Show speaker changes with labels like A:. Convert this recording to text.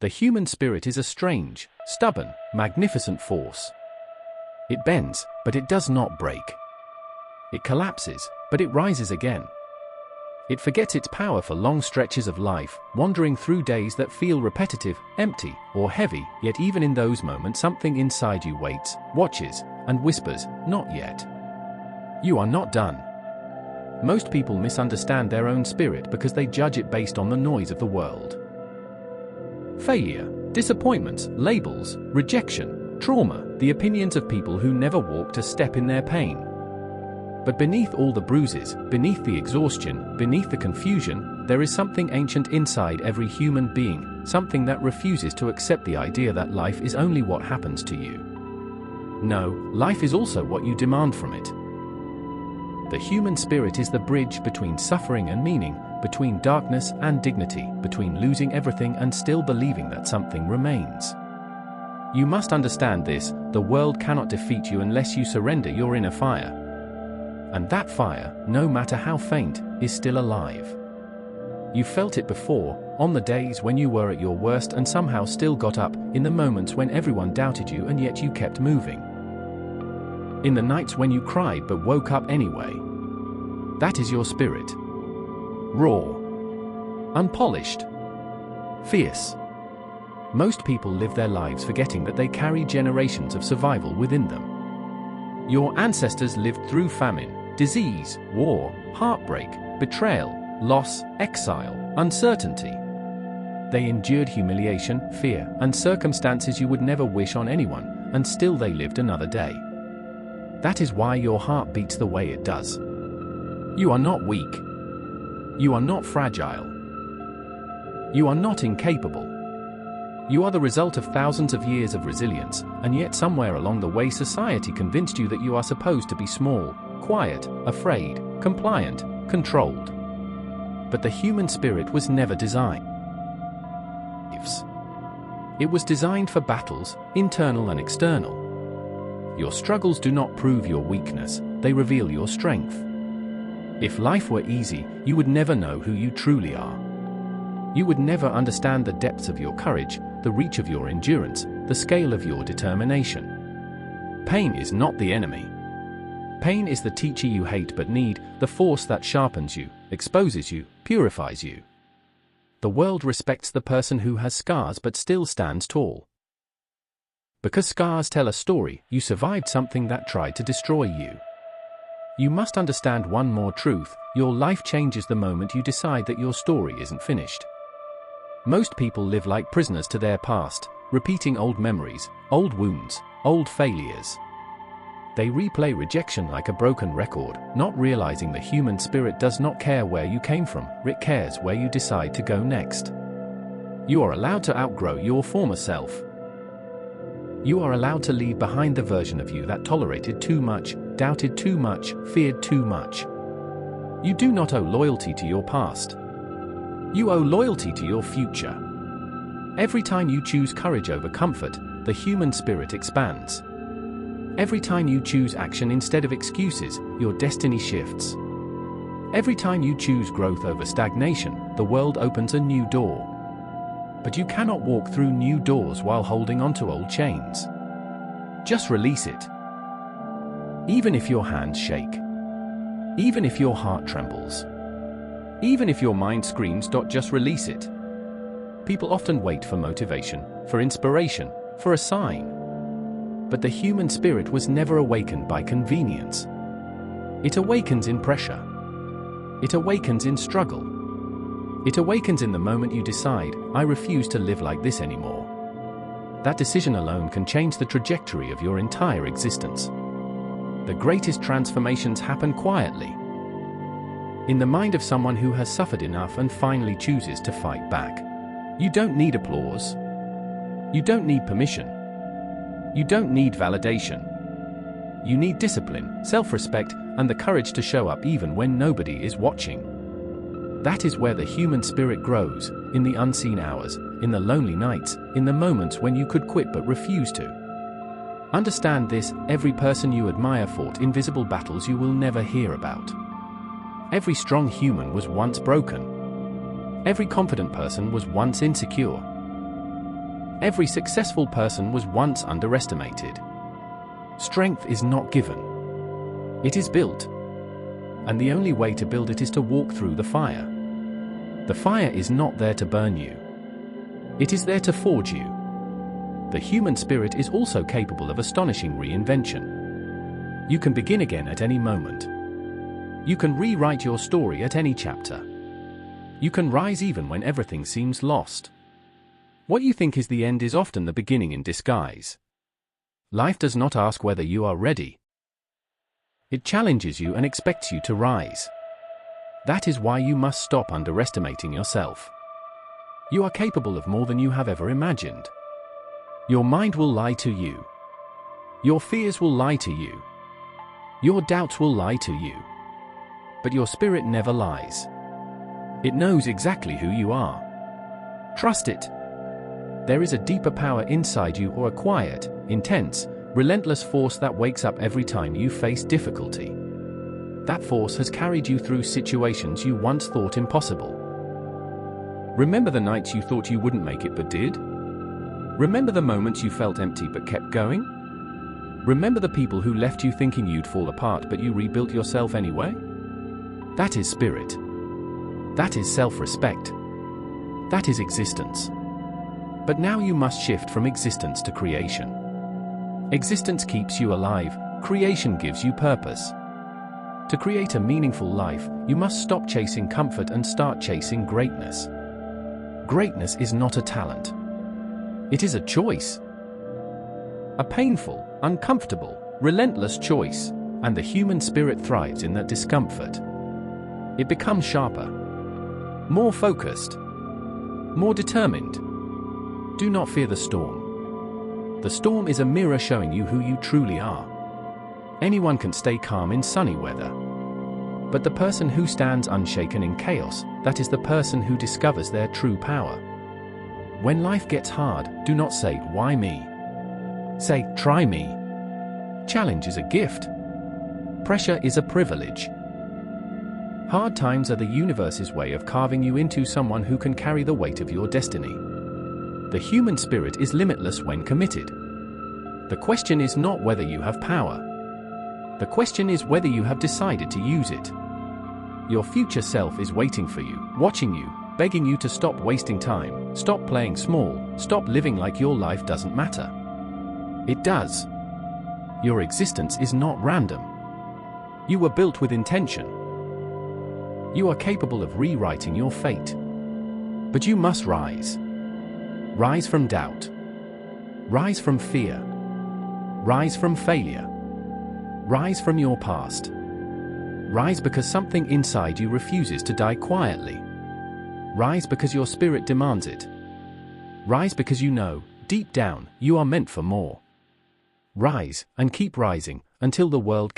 A: The human spirit is a strange, stubborn, magnificent force. It bends, but it does not break. It collapses, but it rises again. It forgets its power for long stretches of life, wandering through days that feel repetitive, empty, or heavy, yet even in those moments something inside you waits, watches, and whispers, "Not yet. You are not done." Most people misunderstand their own spirit because they judge it based on the noise of the world. Failure, disappointments, labels, rejection, trauma, the opinions of people who never walked a step in their pain. But beneath all the bruises, beneath the exhaustion, beneath the confusion, there is something ancient inside every human being, something that refuses to accept the idea that life is only what happens to you. No, life is also what you demand from it. The human spirit is the bridge between suffering and meaning, between darkness and dignity, between losing everything and still believing that something remains. You must understand this: the world cannot defeat you unless you surrender your inner fire. And that fire, no matter how faint, is still alive. You felt it before, on the days when you were at your worst and somehow still got up, in the moments when everyone doubted you and yet you kept moving. In the nights when you cried but woke up anyway. That is your spirit. Raw. Unpolished. Fierce. Most people live their lives forgetting that they carry generations of survival within them. Your ancestors lived through famine, disease, war, heartbreak, betrayal, loss, exile, uncertainty. They endured humiliation, fear, and circumstances you would never wish on anyone, and still they lived another day. That is why your heart beats the way it does. You are not weak. You are not fragile. You are not incapable. You are the result of thousands of years of resilience, and yet somewhere along the way society convinced you that you are supposed to be small, quiet, afraid, compliant, controlled. But the human spirit was never designed. It was designed for battles, internal and external. Your struggles do not prove your weakness, they reveal your strength. If life were easy, you would never know who you truly are. You would never understand the depths of your courage, the reach of your endurance, the scale of your determination. Pain is not the enemy. Pain is the teacher you hate but need, the force that sharpens you, exposes you, purifies you. The world respects the person who has scars but still stands tall. Because scars tell a story, you survived something that tried to destroy you. You must understand one more truth: your life changes the moment you decide that your story isn't finished. Most people live like prisoners to their past, repeating old memories, old wounds, old failures. They replay rejection like a broken record, not realizing the human spirit does not care where you came from, it cares where you decide to go next. You are allowed to outgrow your former self. You are allowed to leave behind the version of you that tolerated too much, doubted too much, feared too much. You do not owe loyalty to your past. You owe loyalty to your future. Every time you choose courage over comfort, the human spirit expands. Every time you choose action instead of excuses, your destiny shifts. Every time you choose growth over stagnation, the world opens a new door. But you cannot walk through new doors while holding onto old chains. Just release it. Even if your hands shake. Even if your heart trembles. Even if your mind screams, just release it. People often wait for motivation, for inspiration, for a sign. But the human spirit was never awakened by convenience. It awakens in pressure. It awakens in struggle. It awakens in the moment you decide, I refuse to live like this anymore. That decision alone can change the trajectory of your entire existence. The greatest transformations happen quietly. In the mind of someone who has suffered enough and finally chooses to fight back. You don't need applause. You don't need permission. You don't need validation. You need discipline, self-respect, and the courage to show up even when nobody is watching. That is where the human spirit grows, in the unseen hours, in the lonely nights, in the moments when you could quit but refuse to. Understand this: every person you admire fought invisible battles you will never hear about. Every strong human was once broken. Every confident person was once insecure. Every successful person was once underestimated. Strength is not given. It is built. And the only way to build it is to walk through the fire. The fire is not there to burn you. It is there to forge you. The human spirit is also capable of astonishing reinvention. You can begin again at any moment. You can rewrite your story at any chapter. You can rise even when everything seems lost. What you think is the end is often the beginning in disguise. Life does not ask whether you are ready. It challenges you and expects you to rise. That is why you must stop underestimating yourself. You are capable of more than you have ever imagined. Your mind will lie to you. Your fears will lie to you. Your doubts will lie to you. But your spirit never lies. It knows exactly who you are. Trust it. There is a deeper power inside you, or a quiet, intense, relentless force that wakes up every time you face difficulty. That force has carried you through situations you once thought impossible. Remember the nights you thought you wouldn't make it but did? Remember the moments you felt empty but kept going? Remember the people who left you thinking you'd fall apart but you rebuilt yourself anyway? That is spirit. That is self-respect. That is existence. But now you must shift from existence to creation. Existence keeps you alive, creation gives you purpose. To create a meaningful life, you must stop chasing comfort and start chasing greatness. Greatness is not a talent. It is a choice. A painful, uncomfortable, relentless choice, and the human spirit thrives in that discomfort. It becomes sharper, more focused, more determined. Do not fear the storm. The storm is a mirror showing you who you truly are. Anyone can stay calm in sunny weather. But the person who stands unshaken in chaos, that is the person who discovers their true power. When life gets hard, do not say, "Why me?" Say, "Try me." Challenge is a gift. Pressure is a privilege. Hard times are the universe's way of carving you into someone who can carry the weight of your destiny. The human spirit is limitless when committed. The question is not whether you have power. The question is whether you have decided to use it. Your future self is waiting for you, watching you, begging you to stop wasting time, stop playing small, stop living like your life doesn't matter. It does. Your existence is not random. You were built with intention. You are capable of rewriting your fate. But you must rise. Rise from doubt. Rise from fear. Rise from failure. Rise from your past. Rise because something inside you refuses to die quietly. Rise because your spirit demands it. Rise because you know, deep down, you are meant for more. Rise, and keep rising, until the world